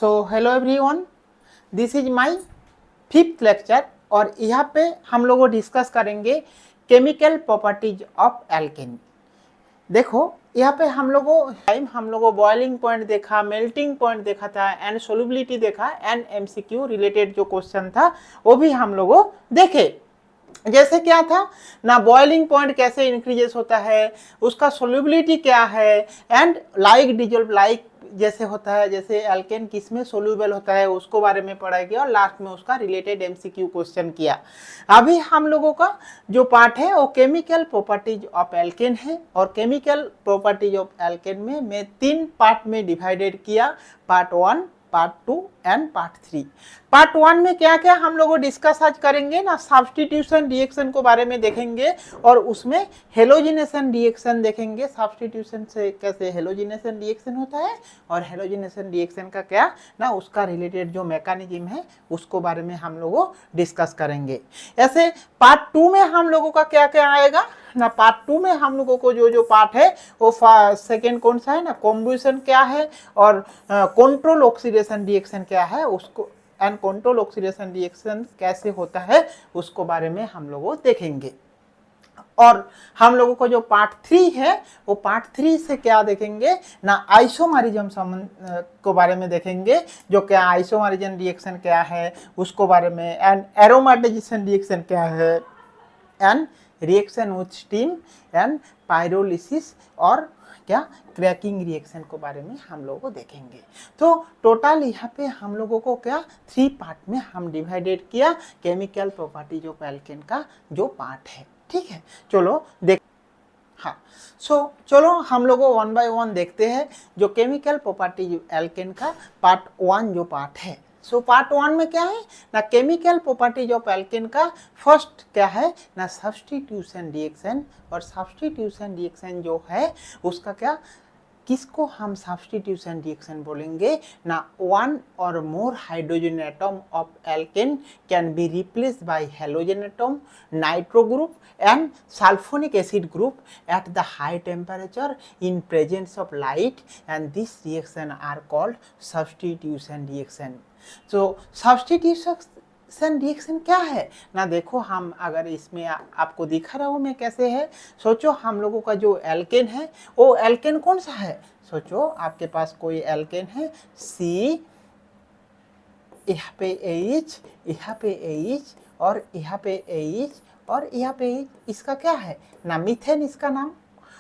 So hello everyone, this is my fifth lecture और यहाँ पे हम लोग डिस्कस करेंगे केमिकल प्रॉपर्टीज ऑफ एल्केन। देखो यहाँ पे हम लोगों बॉइलिंग पॉइंट देखा, मेल्टिंग पॉइंट देखा था एंड सोल्युबिलिटी देखा एंड एमसीक्यू रिलेटेड जो क्वेश्चन था वो भी हम लोगों देखे। जैसे क्या था ना, बॉइलिंग पॉइंट कैसे इंक्रीजेस होता है, उसका सोल्युबिलिटी क्या है एंड लाइक डिजोल्व लाइक जैसे होता है, जैसे एल्केन किस में सोल्यूबल होता है उसको बारे में पढ़ाई किया और लास्ट में उसका रिलेटेड एमसीक्यू क्वेश्चन किया। अभी हम लोगों का जो पार्ट है वो केमिकल प्रॉपर्टीज ऑफ एल्केन है और केमिकल प्रॉपर्टीज ऑफ एल्केन में मैं 3 पार्ट में डिवाइडेड किया, part 1, part 2 and part 3। Part 1 में क्या क्या हम लोग डिस्कस आज करेंगे ना, सब्स्टिट्यूशन रिएक्शन को बारे में देखेंगे और उसमें हेलोजिनेशन रिएक्शन देखेंगे। सब्स्टिट्यूशन से कैसे हेलोजिनेशन रिएक्शन होता है और हेलोजिनेशन रिएक्शन का क्या ना उसका रिलेटेड जो मैकेनिज्म है उसको बारे में हम लोग डिस्कस करेंगे। ऐसे पार्ट 2 में हम लोगों का क्या क्या आएगा ना, पार्ट 2 में हम लोगों को जो पार्ट है वो सेकेंड कौन सा है ना, कॉम्बिनेशन क्या है और कंट्रोल ऑक्सीडेशन रिएक्शन क्या है उसको एंड कंट्रोल ऑक्सीडेशन रिएक्शन कैसे होता है उसको बारे में हम लोग देखेंगे। और हम लोगों को जो पार्ट 3 है वो पार्ट 3 से क्या देखेंगे ना, आइसोमरिज्म संबंध को बारे में देखेंगे, जो क्या आइसोमरिज्म रिएक्शन क्या है उसको बारे में एंड एरोमेटाइजेशन रिएक्शन क्या है and reaction with steam and pyrolysis और क्या क्रैकिंग रिएक्शन को बारे में हम लोगों को देखेंगे। तो टोटल यहाँ पे हम लोगों को क्या 3 पार्ट में हम डिवाइडेड किया केमिकल प्रॉपर्टीज ऑफ एल्केन का जो पार्ट है। ठीक है, चलो देख हाँ चलो हम लोग 1 बाय 1 देखते हैं जो केमिकल प्रॉपर्टीज एल्केन का पार्ट 1 जो पार्ट है। पार्ट 1 में क्या है ना, केमिकल प्रॉपर्टीज ऑफ एल्केन का फर्स्ट क्या है ना, सब्स्टिट्यूशन रिएक्शन। और सब्स्टिट्यूशन रिएक्शन जो है उसका क्या, किसको हम सब्स्टिट्यूशन रिएक्शन बोलेंगे ना, 1 और more hydrogen atom of alkene can be replaced by halogen atom, nitro group and sulphonic acid group at the high temperature in presence of light, and this reaction are called substitution reaction. So substitution reaction क्या है ना, देखो हम अगर इसमें आपको दिखा रहा हूँ मैं कैसे है। सोचो हम लोगों का जो एल्केन है वो एल्केन कौन सा है, सोचो आपके पास कोई एल्केन है C, यहाँ पे H, यहाँ पे H और यहाँ पे H और यहाँ पे इसका क्या है ना, मीथेन इसका नाम।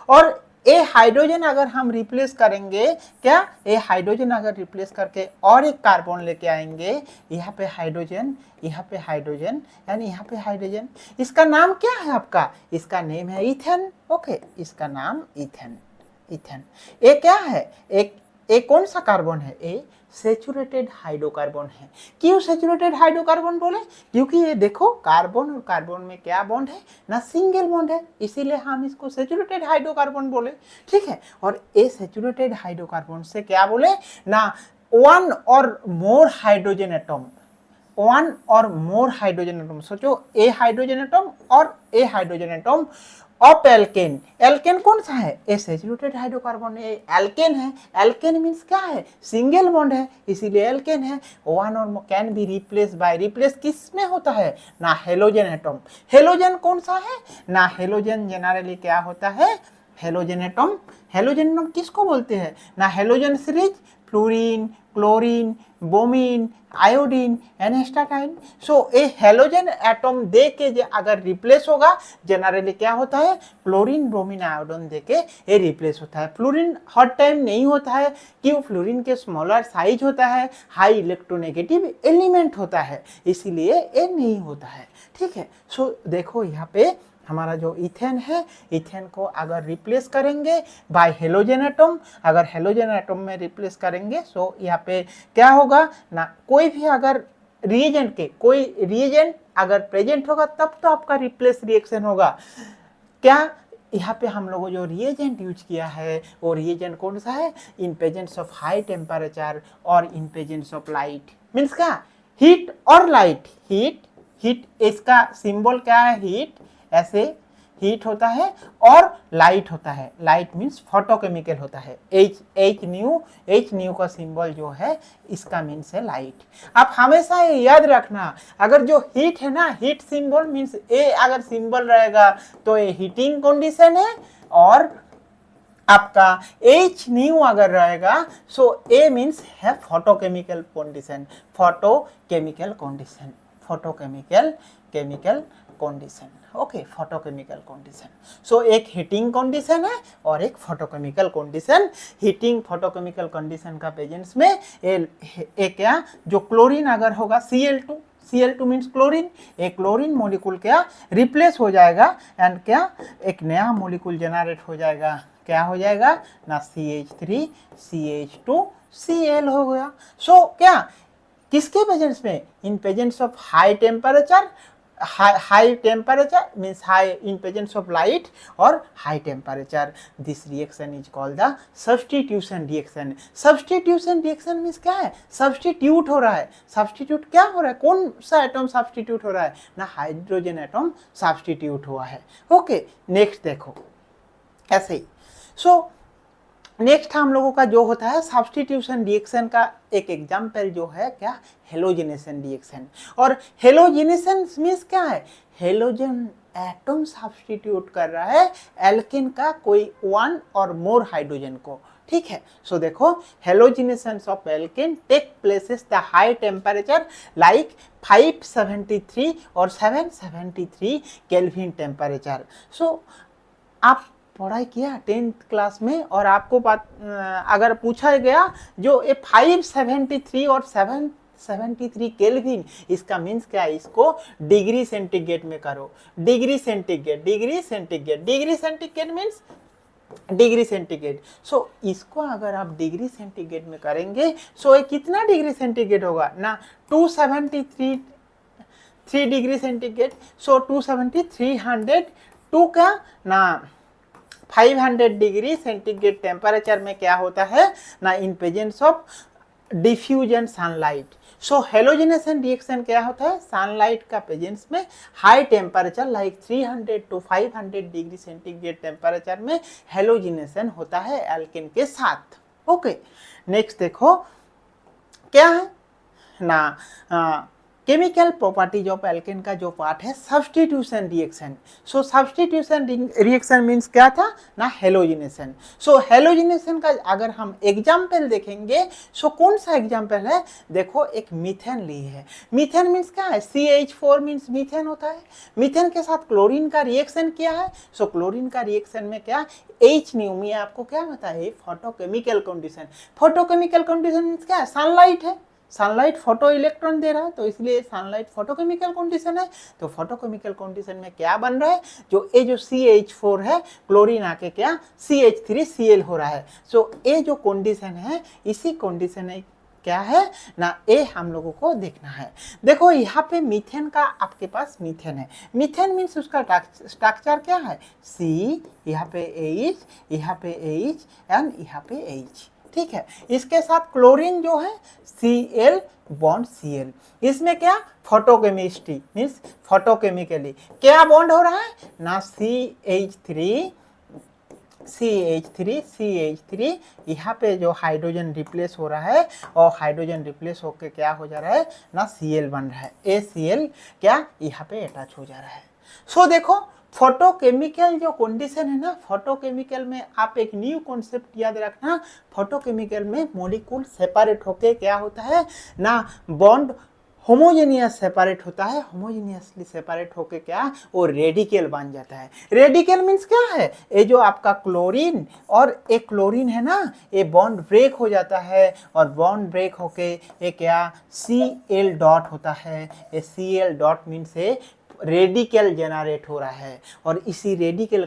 और ए हाइड्रोजन अगर हम रिप्लेस करेंगे क्या, ए हाइड्रोजन अगर रिप्लेस करके और एक कार्बन लेके आएंगे, यहाँ पे हाइड्रोजन, यहाँ पे हाइड्रोजन यानी यहाँ पे हाइड्रोजन, इसका नाम क्या है आपका, इसका नेम है इथेन। ओके, इसका नाम इथेन। इथेन ए क्या है, एक कौन सा कार्बन है, ए सेचुरेटेड हाइड्रोकार्बन है। क्यों सेचुरेटेड हाइड्रोकार्बन बोले, क्योंकि ये देखो कार्बन और कार्बन में क्या बॉन्ड है ना, सिंगल बॉन्ड है, इसीलिए हम इसको सेचुरेटेड हाइड्रोकार्बन बोले। ठीक है, और ए सेचुरेटेड हाइड्रोकार्बन से क्या बोले ना, 1 और मोर हाइड्रोजन एटम, 1 और मोर हाइड्रोजन एटम, सोचो ए हाइड्रोजन एटम और a hydrogen atom of alkane. Alkane कौन सा है, a saturated hydrocarbon, a alkane है। एल्केन मींस क्या है, सिंगल बॉन्ड है, इसीलिए एल्केन है। 1 और can be replace by, replace किस में होता है ना, हेलोजन एटम। हेलोजन कौन सा है ना, हेलोजन जनरली क्या होता है, हेलोजन एटम। हेलोजन एटम किसको बोलते हैं ना, halogen series fluorine, chlorine, bromine, iodine, astatine. A halogen atom दे के अगर रिप्लेस होगा, जनरली क्या होता है, फ्लोरीन, ब्रोमीन, आयोडीन दे के ये रिप्लेस होता है। फ्लोरीन हर टाइम नहीं होता है, क्यों, फ्लोरीन के स्मॉलर साइज होता है, हाई इलेक्ट्रोनेगेटिव एलिमेंट होता है, इसीलिए ये नहीं होता है। ठीक है, देखो यहाँ पे हमारा जो इथेन है, इथेन को अगर रिप्लेस करेंगे बाय हेलोजन एटम, अगर हेलोजन एटम में रिप्लेस करेंगे सो यहाँ पे क्या होगा ना, कोई भी अगर रिएजेंट के कोई रिएजेंट अगर प्रेजेंट होगा तब तो आपका रिप्लेस रिएक्शन होगा। क्या यहाँ पे हम लोगों जो रिएजेंट यूज किया है वो रिएजेंट कौन सा है, in presence of high temperature और in presence of light, means क्या, हीट और लाइट। हीट इसका सिंबल क्या है, हीट, ऐसे हीट होता है और लाइट होता है। लाइट मीन्स फोटोकेमिकल होता है। एच न्यू का सिंबल जो है इसका मीन्स है लाइट। आप हमेशा ये याद रखना, अगर जो हीट है ना, हीट सिंबल मीन्स ए अगर सिंबल रहेगा तो ये हीटिंग कंडीशन है, और आपका एच न्यू अगर रहेगा सो ए मीन्स है photochemical condition. Photochemical condition, chemical condition, okay, photochemical condition. So एक हीटिंग कंडीशन है और एक photochemical condition. Heating photochemical condition का प्रेजेंस में ए क्या, जो क्लोरीन अगर होगा Cl2 मीन्स क्लोरीन, एक क्लोरीन मॉलिक्यूल क्या रिप्लेस हो जाएगा एंड क्या एक नया मॉलिक्यूल जनरेट हो जाएगा। क्या हो जाएगा ना, CH3 CH2 Cl हो गया। सो क्या किसके प्रेजेंस में, in presence of high temperature, high temperature means high in presence of light और high temperature, this reaction is called the substitution reaction. Substitution reaction means क्या है, सब्स्टिट्यूट हो रहा है। सब्स्टिट्यूट क्या हो रहा है, कौन सा एटम सब्स्टिट्यूट हो रहा है ना, हाइड्रोजन एटम सब्स्टिट्यूट हुआ है। ओके, नेक्स्ट देखो ऐसे ही। सो नेक्स्ट हम लोगों का जो होता है सब्स्टिट्यूशन रिएक्शन का एक एग्जाम्पल जो है क्या, हेलोजिनेशन रिएक्शन। और हेलोजिनेशन मीन्स क्या है, हेलोजन एटम सब्स्टिट्यूट कर रहा है एल्केन का कोई वन और मोर हाइड्रोजन को, ठीक है। सो देखो, halogenation of alkane take places the high temperature like 573 और 773 केल्विन टेम्परेचर। सो आप पढ़ाई किया 10th क्लास में, और आपको अगर पूछा गया जो ये 573 और 773 केल्विन, इसका मीन्स क्या है, इसको डिग्री सेंटीग्रेड में करो। Degree centigrade means degree centigrade. So इसको अगर आप डिग्री सेंटीग्रेड में करेंगे सो ये कितना डिग्री सेंटीग्रेड होगा ना, 273 डिग्री सेंटीग्रेड। सो 302 का ना 500 डिग्री सेंटीग्रेड टेम्परेचर में क्या होता है ना, इन presence of diffusion sunlight. So halogenation reaction क्या होता है, सनलाइट का प्रेजेंस में high temperature like 300 to 500 degree centigrade temperature में हेलोजिनेशन होता है एल्केन के साथ। ओके, नेक्स्ट देखो क्या है ना, केमिकल प्रॉपर्टीज ऑफ एल्केन का जो पार्ट है सब्स्टिट्यूशन रिएक्शन। सो सब्स्टिट्यूशन रिएक्शन मीन्स क्या था ना, हेलोजिनेशन। सो हेलोजिनेशन का अगर हम एग्जाम्पल देखेंगे सो कौन सा एग्जाम्पल है, देखो एक मीथेन ली है। मीथेन मीन्स क्या है, CH4 मीन्स मीथेन होता है। मीथेन के साथ क्लोरीन का रिएक्शन किया है। सो क्लोरीन का रिएक्शन में क्या, H न्यू में आपको क्या होता है, photochemical condition. Photochemical condition means क्या है, सनलाइट है, सनलाइट फोटो इलेक्ट्रॉन दे रहा है, तो इसलिए सनलाइट फोटोकेमिकल कंडीशन है। तो फोटोकेमिकल कंडीशन में क्या बन रहा है, जो ये जो CH4 है क्लोरीन आके क्या CH3Cl हो रहा है। सो ये जो कंडीशन है, इसी कंडीशन में क्या है ना, ये हम लोगों को देखना है। देखो यहाँ पे मीथेन का आपके पास मीथेन है। मीथेन मीन्स उसका स्ट्रक्चर क्या है, C, यहाँ पे H, यहाँ पे H एंड यहाँ पे H, ठीक है। इसके साथ क्लोरीन जो है Cl बॉन्ड Cl, इसमें क्या फोटोकेमिस्ट्री मीन्स फोटोकेमिकली क्या बॉन्ड हो रहा है ना, CH3 यहाँ पे जो हाइड्रोजन रिप्लेस हो रहा है, और हाइड्रोजन रिप्लेस होके क्या हो जा रहा है ना, Cl बन रहा है। Cl क्या यहाँ पे अटैच हो जा रहा है। सो देखो फोटोकेमिकल जो कंडीशन है ना, फोटोकेमिकल में आप एक न्यू कॉन्सेप्ट याद रखना, फोटोकेमिकल में मॉलिक्यूल सेपरेट होके क्या होता है ना, बॉन्ड होमोजेनियस सेपरेट होता है। होमोजेनियसली सेपरेट होके क्या, वो रेडिकल बन जाता है। रेडिकल मीन्स क्या है, ये जो आपका क्लोरीन और एक क्लोरीन है ना, ये बॉन्ड ब्रेक हो जाता है, और बॉन्ड ब्रेक होके ये क्या Cl डॉट होता है। ये Cl डॉट मीन्स ये रेडिकल जनरेट हो रहा है, और इसी रेडिकल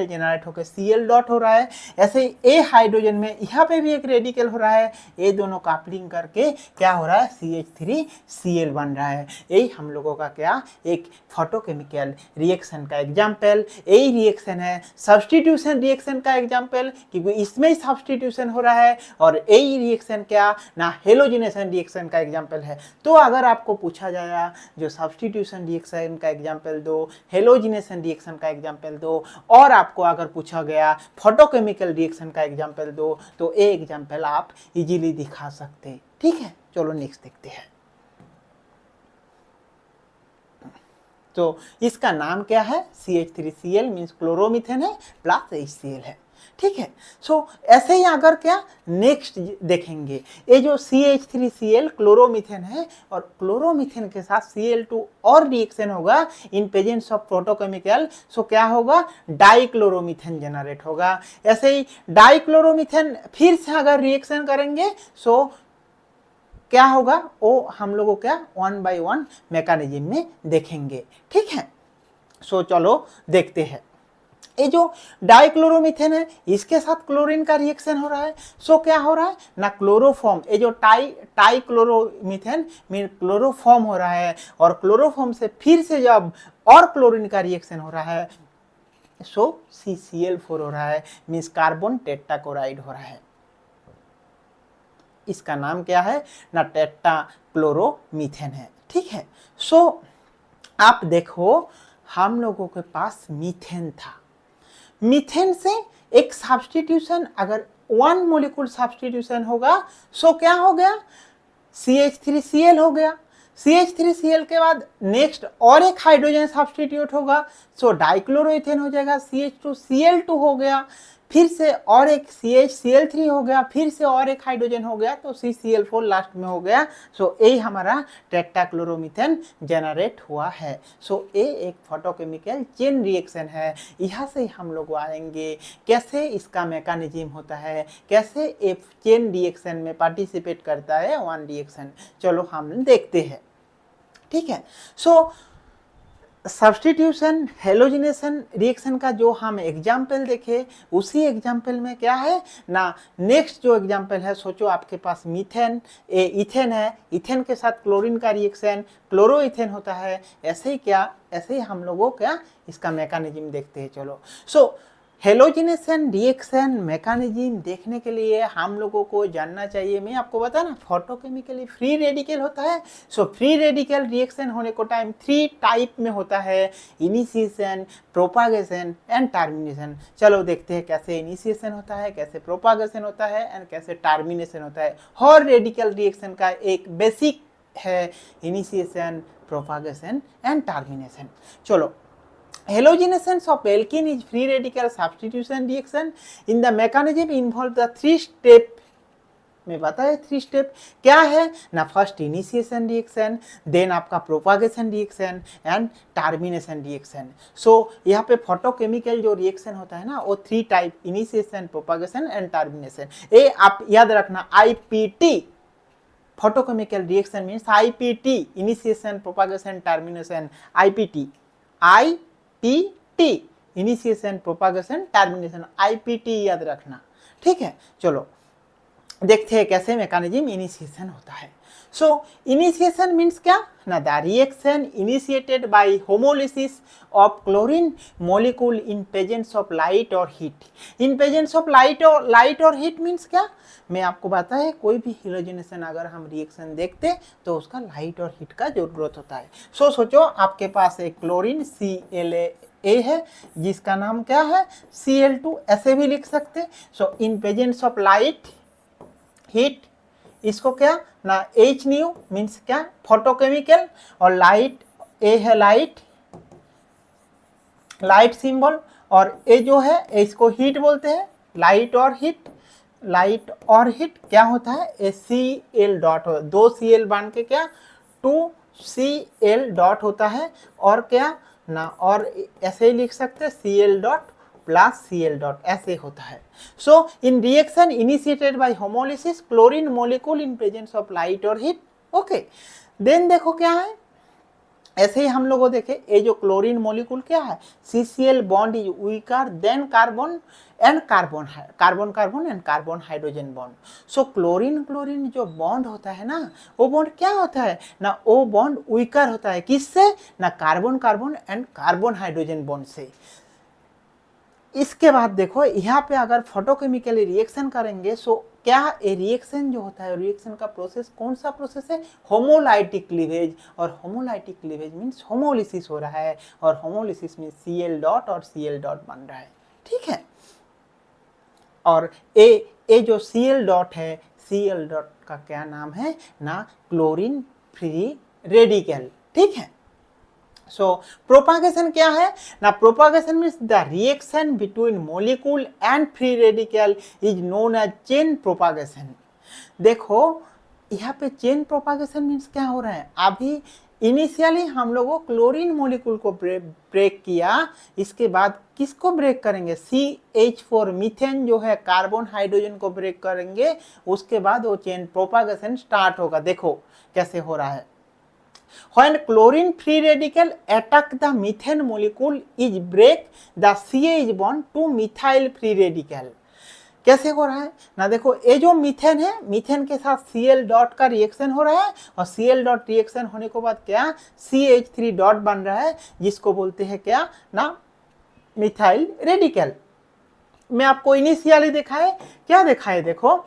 जनरेट होकर Cl डॉट हो रहा है। ऐसे ए हाइड्रोजन में यहाँ पे भी एक रेडिकल हो रहा है, ये दोनों कपलिंग करके क्या हो रहा है, CH3Cl बन रहा है। यही हम लोगों का क्या एक फोटोकेमिकल रिएक्शन का एग्जाम्पल, यही रिएक्शन है सब्स्टिट्यूशन रिएक्शन का एग्जाम्पल, क्योंकि इसमें सब्स्टिट्यूशन हो रहा है, और यही रिएक्शन क्या ना हेलोजिनेशन रिएक्शन का एग्जाम्पल है। तो अगर आपको पूछा जाएगा जो सब्स्टिट्यूशन रिएक्शन रिएक्शन का एग्जाम्पल दो, हेलोजिनेशन रिएक्शन का एग्जाम्पल दो, और आपको अगर पूछा गया फोटोकेमिकल रिएक्शन का एग्जाम्पल दो तो ये एग्जाम्पल आप इजीली दिखा सकते हैं। ठीक है, चलो नेक्स्ट देखते हैं। तो इसका नाम क्या है, CH3Cl मीन्स क्लोरोमीथेन है प्लस HCl है। ठीक है, सो ऐसे ही अगर क्या नेक्स्ट देखेंगे, ये जो CH3Cl क्लोरोमीथेन है और क्लोरोमीथेन के साथ Cl2 और रिएक्शन होगा इन प्रेजेंस ऑफ फोटोकेमिकल, सो क्या होगा, डाइक्लोरोमीथेन जनरेट होगा। ऐसे ही डाइक्लोरोमीथेन फिर से अगर रिएक्शन करेंगे सो क्या होगा, वो हम लोगों क्या 1 by 1 मैकेनिज्म में देखेंगे। ठीक है, सो चलो देखते हैं। ये जो डाइक्लोरोमीथेन है इसके साथ क्लोरीन का रिएक्शन हो रहा है, सो क्या हो रहा है ना, क्लोरोफॉर्म, ये जो टाइक्लोरोमीथेन मीन क्लोरोफॉर्म हो रहा है, और क्लोरोफॉर्म से फिर से जब और क्लोरीन का रिएक्शन हो रहा है सो CCl4 हो रहा है, मीन्स कार्बन टेट्राक्लोराइड हो रहा है। इसका नाम क्या है ना, टेट्राक्लोरोमीथेन है। ठीक है, सो आप देखो हम लोगों के पास मीथेन था, मीथेन से एक सब्स्टिट्यूशन, अगर 1 मोलिक्यूल सब्स्टिट्यूशन होगा सो क्या हो गया, CH3Cl हो गया। CH3Cl के बाद नेक्स्ट और एक हाइड्रोजन सब्स्टिट्यूट होगा सो डाइक्लोरोइथेन हो जाएगा, CH2Cl2 हो गया, फिर से और एक CHCl3 हो गया, फिर से और एक हाइड्रोजन हो गया तो CCl4 लास्ट में हो गया। सो ये हमारा टेट्राक्लोरोमीथेन जनरेट हुआ है। सो ये एक फोटोकेमिकल चेन रिएक्शन है। यहाँ से हम लोग आएंगे कैसे इसका मैकेनिज्म होता है, कैसे एक चेन रिएक्शन में पार्टिसिपेट करता है वन रिएक्शन, चलो हम देखते हैं। ठीक है, सो सब्स्टिट्यूशन हेलोजिनेशन रिएक्शन का जो हम एग्जाम्पल देखे उसी एग्जाम्पल में क्या है ना, नेक्स्ट जो एग्जाम्पल है, सोचो आपके पास मीथेन इथेन है, इथेन के साथ क्लोरीन का रिएक्शन क्लोरोइथेन होता है। ऐसे ही हम लोगों क्या इसका मैकेनिज्म देखते हैं। चलो, सो हेलोजिनेशन रिएक्शन मैकेनिज्म देखने के लिए हम लोगों को जानना चाहिए, मैं आपको बता ना, फोटोकेमिकली फ्री रेडिकल होता है। सो फ्री रेडिकल रिएक्शन होने को टाइम 3 टाइप में होता है, इनिशिएशन, प्रोपागेशन एंड टर्मिनेशन। चलो देखते हैं कैसे इनिशिएशन होता है, कैसे प्रोपागेशन होता है एंड कैसे टर्मिनेशन होता है। हर रेडिकल रिएक्शन का एक बेसिक है इनिशिएशन, प्रोपागेशन एंड टर्मिनेशन। चलो, halogenation of alkene is free radical substitution reaction. In the mechanism involve the 3 step में बताया 3 स्टेप क्या है ना, फर्स्ट इनिशिएशन रिएक्शन, देन आपका propagation reaction and termination reaction. So यहाँ पे फोटोकेमिकल जो रिएक्शन होता है ना वो 3 type, initiation, propagation and termination. ये आप याद रखना, IPT photochemical reaction means IPT, initiation, propagation, termination, IPT initiation, propagation, termination, IPT याद रखना। ठीक है, चलो देखते हैं कैसे मैकेनिज्म इनिशिएशन होता है। सो इनिशिएशन मीन्स क्या ना, the reaction initiated by homolysis of chlorine molecule in presence of light और हीट। इन प्रेजेंस ऑफ लाइट और हीट मीन्स क्या, मैं आपको बताया कोई भी हेलोजिनेशन अगर हम रिएक्शन देखते तो उसका लाइट और हीट का जरूरत होता है। सो सोचो आपके पास एक क्लोरीन ClA है जिसका नाम क्या है Cl2, ऐसे भी लिख सकते। So in presence of light heat, इसको क्या ना H न्यू मीन्स क्या फोटोकेमिकल, और लाइट A है लाइट सिंबल, और ए जो है इसको हीट बोलते हैं, लाइट और हीट क्या होता है, Cl डॉट, 2 Cl बन के क्या 2 Cl डॉट होता है, और क्या ना, और ऐसे ही लिख सकते हैं Cl dot plus Cl dot, ऐसे होता है। So in reaction initiated by homolysis chlorine molecule in presence of light और हीट। ओके, देन देखो क्या है, ऐसे ही हम लोगों देखे ये जो क्लोरीन मॉलिक्यूल क्या है, CCl bond is weaker then carbon and carbon hydrogen bond. So chlorine जो बॉन्ड होता है ना, वो बॉन्ड क्या होता है ना, वो बॉन्ड वीकर होता है, किससे ना, carbon and carbon hydrogen bond से। इसके बाद देखो यहाँ पे अगर फोटोकेमिकली रिएक्शन करेंगे सो क्या ये रिएक्शन जो होता है, रिएक्शन का प्रोसेस कौन सा प्रोसेस है, होमोलाइटिक क्लीवेज। और होमोलाइटिक क्लीवेज मीन्स होमोलिसिस हो रहा है, और होमोलिसिस मीन्स Cl डॉट और Cl डॉट बन रहा है, ठीक है। और ए जो Cl डॉट है, Cl डॉट का क्या नाम है ना, क्लोरीन फ्री रेडिकल, ठीक है। सो प्रोपागेशन क्या है ना, propagation means the reaction between molecule and free radical is known as chain propagation. देखो यहाँ पे चेन प्रोपागेशन मीन्स क्या हो रहा है, अभी इनिशियली हम लोगों क्लोरीन मॉलिक्यूल को ब्रेक किया, इसके बाद किसको ब्रेक करेंगे, CH4 मीथेन जो है कार्बन हाइड्रोजन को ब्रेक करेंगे, उसके बाद वो चेन प्रोपागेशन स्टार्ट होगा। देखो कैसे हो रहा है, when chlorine free radical attack the methane molecule is break the CH bond to methyl free radical। कैसे हो रहा है ना, देखो ये जो मीथेन है, मीथेन के साथ Cl डॉट का रिएक्शन हो रहा है, और Cl डॉट रिएक्शन होने के बाद क्या, CH3 डॉट बन रहा है, जिसको बोलते हैं क्या ना, मिथाइल रेडिकल। मैं आपको इनिशियली दिखाए, क्या दिखाए, देखो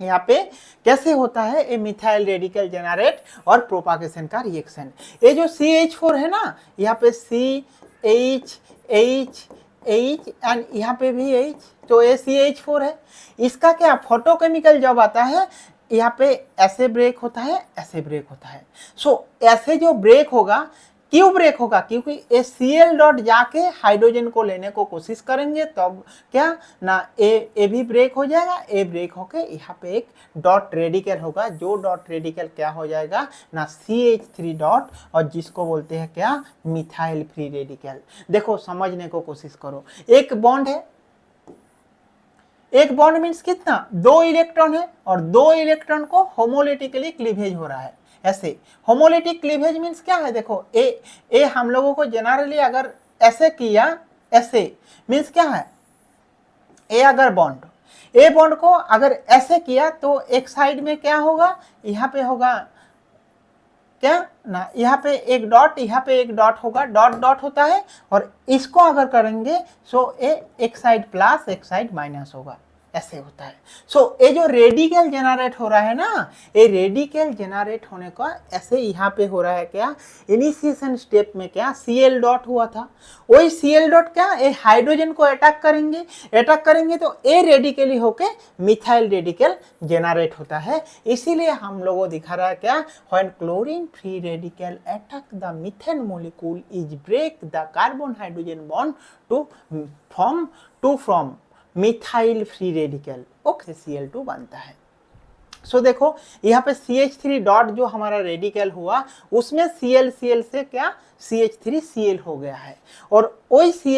यहाँ पे कैसे होता है ये मिथाइल रेडिकल जनरेट और प्रोपागेशन का रिएक्शन। ये जो CH4 है ना, यहाँ पे CH H H एंड यहाँ पे भी H, तो ये CH4 है। इसका क्या फोटोकेमिकल जब आता है, यहाँ पे ऐसे ब्रेक होता है, ऐसे ब्रेक होता है। सो ऐसे जो ब्रेक होगा, क्यों ब्रेक होगा, क्योंकि ये Cl डॉट जाके हाइड्रोजन को लेने को कोशिश करेंगे, तब क्या ना ए भी ब्रेक हो जाएगा, ए ब्रेक होके यहाँ पे एक डॉट रेडिकल होगा, जो डॉट रेडिकल क्या हो जाएगा ना, CH3 डॉट, और जिसको बोलते हैं क्या, मिथाइल फ्री रेडिकल। देखो समझने को कोशिश करो, एक बॉन्ड है, एक बॉन्ड मीन्स कितना, 2 इलेक्ट्रॉन है, और 2 इलेक्ट्रॉन को होमोलिटिकली क्लीवेज हो रहा है। ऐसे होमोलिटिक क्लीवेज मीन्स क्या है, देखो ए हम लोगों को जनरली अगर ऐसे किया, ऐसे मीन्स क्या है, ए अगर बॉन्ड, ए बॉन्ड को अगर ऐसे किया तो एक साइड में क्या होगा, यहाँ पे होगा क्या ना, यहाँ पे एक डॉट, यहाँ पे एक डॉट होगा, डॉट डॉट होता है, और इसको अगर करेंगे सो एक साइड प्लस एक साइड माइनस होगा, ऐसे होता है। सो ये जो रेडिकल जनरेट हो रहा है ना, ये रेडिकल जनरेट होने का ऐसे यहाँ पे हो रहा है क्या, इनिशिएशन स्टेप में क्या Cl डॉट हुआ था, वही Cl डॉट क्या ये हाइड्रोजन को अटैक करेंगे तो ए रेडिकली होके मिथाइल रेडिकल जनरेट होता है। इसीलिए हम लोगों दिखा रहा है क्या, when chlorine free radical attack the methane molecule is break the carbon hydrogen bond to from methyl free radical, okay, Cl2 बनता है। सो देखो यहाँ पे CH3 डॉट जो हमारा रेडिकल हुआ, उसमें Cl से क्या CH3 Cl हो गया है, और वही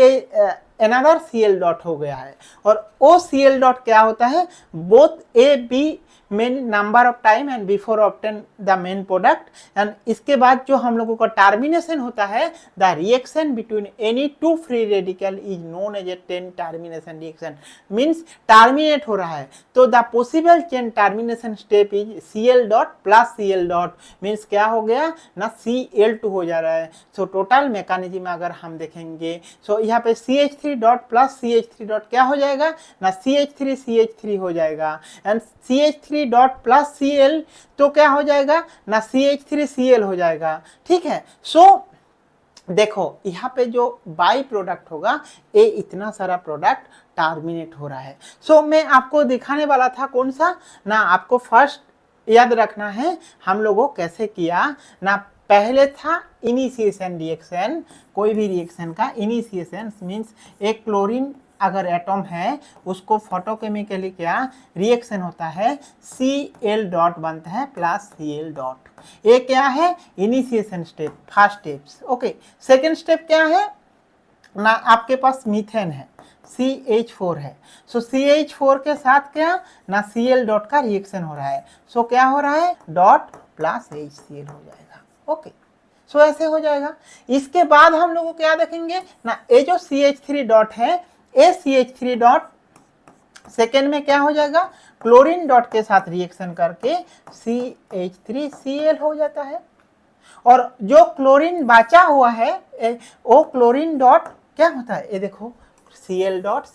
another Cl डॉट हो गया है, और वो Cl डॉट क्या होता है, both A B main number of time and before obtain the main product, and इसके बाद जो हम लोगों का टर्मिनेशन होता है, the reaction between any two free radical is known as a chain termination reaction, means terminate हो रहा है, तो the possible chain termination step is Cl dot plus Cl dot, means क्या हो गया ना, Cl2 हो जा रहा है। सो टोटल मैकेनिज्म अगर हम देखेंगे, सो यहाँ पे CH3 dot plus CH3 dot क्या हो जाएगा ना, CH3 हो जाएगा, and CH3 dot plus Cl तो क्या हो जाएगा ना, CH3Cl हो जाएगा, ठीक है। सो देखो यहाँ पे जो बाई प्रोडक्ट होगा, ये इतना सारा प्रोडक्ट टर्मिनेट हो रहा है। सो मैं आपको दिखाने वाला था कौन सा ना, आपको फर्स्ट याद रखना है हम लोगों कैसे किया ना, पहले था इनिशिएशन रिएक्शन, कोई भी रिएक्शन का इनिशिएशन मीन्स एक क्लोरीन अगर एटॉम है, उसको फोटोकेमिकली क्या रिएक्शन होता है, Cl डॉट बनता है प्लस Cl डॉट, ये क्या है initiation step, first steps, okay. Second step क्या है ना, आपके पास मीथेन है, CH4 है, सो CH4 के साथ क्या ना Cl डॉट का रिएक्शन हो रहा है, सो क्या हो रहा है डॉट प्लस HCl हो जाएगा, ओके। सो ऐसे हो जाएगा। इसके बाद हम लोग क्या देखेंगे ना, ये जो CH3 डॉट है, ये CH3 डॉट सेकेंड में क्या हो जाएगा, क्लोरीन डॉट के साथ रिएक्शन करके CH3Cl हो जाता है, और जो क्लोरीन बचा हुआ है वो क्लोरीन डॉट क्या होता है, ये देखो Cl डॉट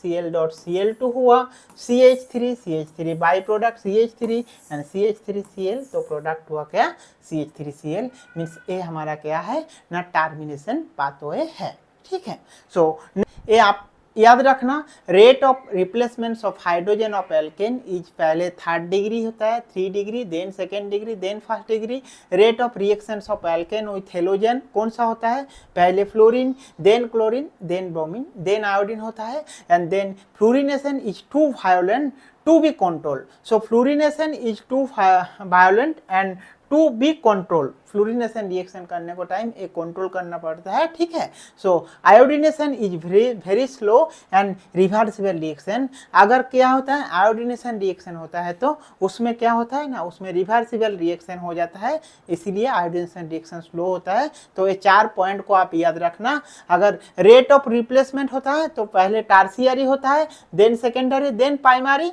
Cl2 हुआ, CH3 by product CH3 and CH3Cl, तो प्रोडक्ट हुआ क्या CH3Cl, मीन्स ये हमारा क्या है ना टर्मिनेशन पाथवे है। ठीक है, सो ये आप याद रखना, rate of replacement of hydrogen of alkane is पहले 3rd डिग्री होता है, 3 degree, then 2nd degree, then 1st degree. Rate of reaction of alkane with halogen कौन सा होता है, पहले fluorine, then chlorine, then bromine, then iodine होता है, and then fluorination is too violent to be control. So fluorination is too violent and to be control, fluorination reaction करने को time एक कंट्रोल करना पड़ता है। ठीक है, so iodination is very slow and reversible reaction. अगर क्या होता है आयोडीनेशन रिएक्शन होता है तो उसमें क्या होता है ना, उसमें रिवर्सिबल रिएक्शन हो जाता है, इसीलिए आयोडीनेशन रिएक्शन स्लो होता है। तो ये 4 पॉइंट को आप याद रखना। अगर रेट ऑफ रिप्लेसमेंट होता है तो पहले टर्शियरी होता है, then secondary, then primary.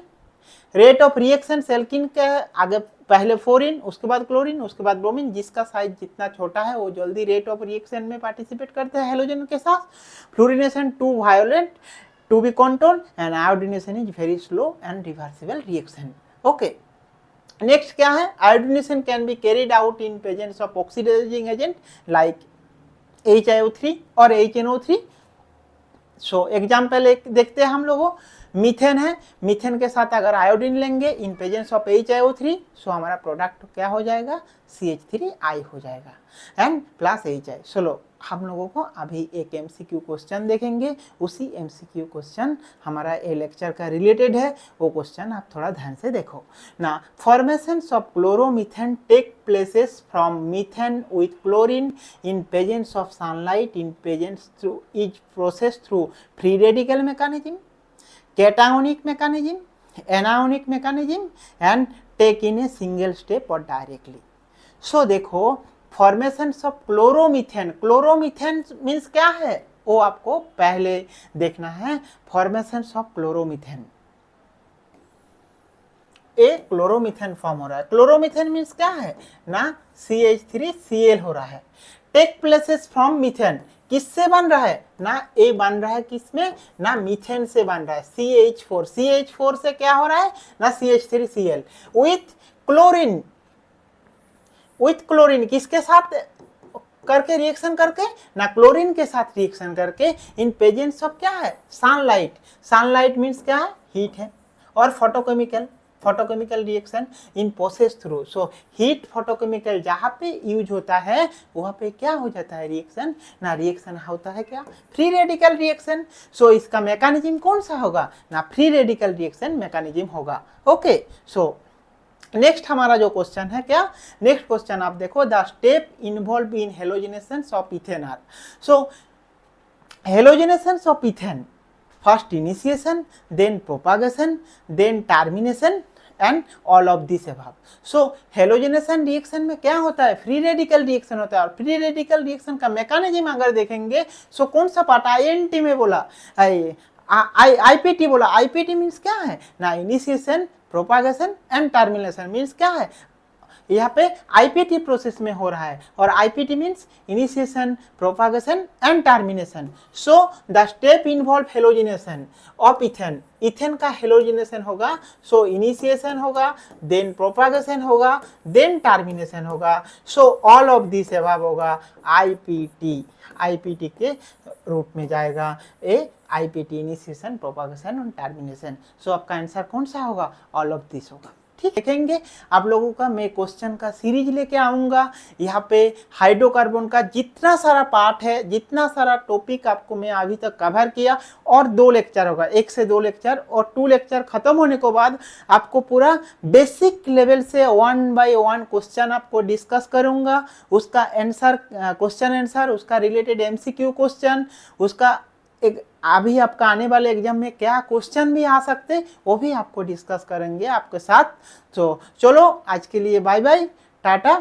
Rate of reaction alkene के आगे पहले फ्लोरीन, उसके बाद क्लोरीन, उसके बाद ब्रोमीन, जिसका साइज जितना छोटा है वो जल्दी रेट ऑफ रिएक्शन में पार्टिसिपेट करते हैं हेलोजन के साथ। Fluorination too violent to be control and iodination is very slow and reversible reaction. Okay, next क्या है, iodination can be carried out in presence of oxidizing agent like HiO3 और HNO3। So example एक देखते हैं हम लोगों, methane है, methane के साथ अगर आयोडीन लेंगे इन प्रेजेंस ऑफ HiO3, सो हमारा प्रोडक्ट क्या हो जाएगा CH3I हो जाएगा एंड प्लस HI। चलो हम लोगों को अभी एक MCQ क्वेश्चन देखेंगे, उसी MCQ क्वेश्चन हमारा ये लेक्चर का रिलेटेड है, वो क्वेश्चन आप थोड़ा ध्यान से देखो ना। Formation of chloromethane take places from methane with chlorine in presence of sunlight in presence through is process through free radical mechanism, cationic mechanism, anionic mechanism and take in a single step or directly। so देखो formation of chloromethane, chloromethane means क्या है वो आपको पहले देखना है। Formation of chloromethane, A chloromethane form हो रहा है, क्लोरोमीथेन मीन्स क्या है ना CH3Cl हो रहा है। टेक प्लेसेस फ्रॉम मीथेन, किससे बन रहा है ना, ए बन रहा है किसमें ना मीथेन से बन रहा है, CH4, CH4 से क्या हो रहा है ना CH3Cl with chlorine, with chlorine किसके साथ करके रिएक्शन करके ना क्लोरीन के साथ रिएक्शन करके इन प्रेजेंस ऑफ क्या है सनलाइट, सनलाइट मीन्स क्या है हीट है, और photochemical, photochemical reaction in process through. So heat photochemical जहाँ पे यूज होता है वहाँ पे क्या हो जाता है रिएक्शन ना, रिएक्शन होता है क्या फ्री रेडिकल रिएक्शन। सो इसका मैकेनिज्म कौन सा होगा ना फ्री रेडिकल रिएक्शन मैकेनिज्म होगा। ओके, सो नेक्स्ट हमारा जो क्वेश्चन है क्या, नेक्स्ट क्वेश्चन आप देखो, the step involve in halogenation of ethane are. So halogenation of ethane, first initiation, then propagation, then termination and all of this above. So halogenation reaction में क्या होता है फ्री रेडिकल रिएक्शन होता है, और free radical reaction का mechanism अगर देखेंगे सो कौन सा पार्ट INT में बोला, IPT बोला, IPT मीन्स क्या है ना initiation, propagation and termination means क्या है, यहाँ पे IPT प्रोसेस में हो रहा है, और IPT means initiation, propagation and termination. So the step involve halogenation of ethane, ethane का हेलोजिनेशन होगा, सो इनिशिएशन होगा, देन प्रोपागेशन होगा, देन टर्मिनेशन होगा। So all of this above होगा IPT, IPT के रूप में जाएगा ए IPT, इनिशिएशन, प्रोपागेशन और टर्मिनेशन। सो आपका आंसर कौन सा होगा, ऑल ऑफ दिस होगा। ठीक देखेंगे आप लोगों का मैं क्वेश्चन का सीरीज लेके आऊँगा, यहाँ पे हाइड्रोकार्बन का जितना सारा पार्ट है, जितना सारा टॉपिक आपको मैं अभी तक कवर किया, और 2 लेक्चर होगा, 1 से 2 लेक्चर, और 2 लेक्चर खत्म होने के बाद आपको पूरा बेसिक लेवल से 1 बाय 1 क्वेश्चन आपको डिस्कस करूँगा, उसका आंसर, क्वेश्चन आंसर, उसका रिलेटेड MCQ क्वेश्चन, उसका एक अभी आपका आने वाले एग्जाम में क्या क्वेश्चन भी आ सकते वो भी आपको डिस्कस करेंगे आपके साथ। तो चलो आज के लिए बाय बाय, टाटा।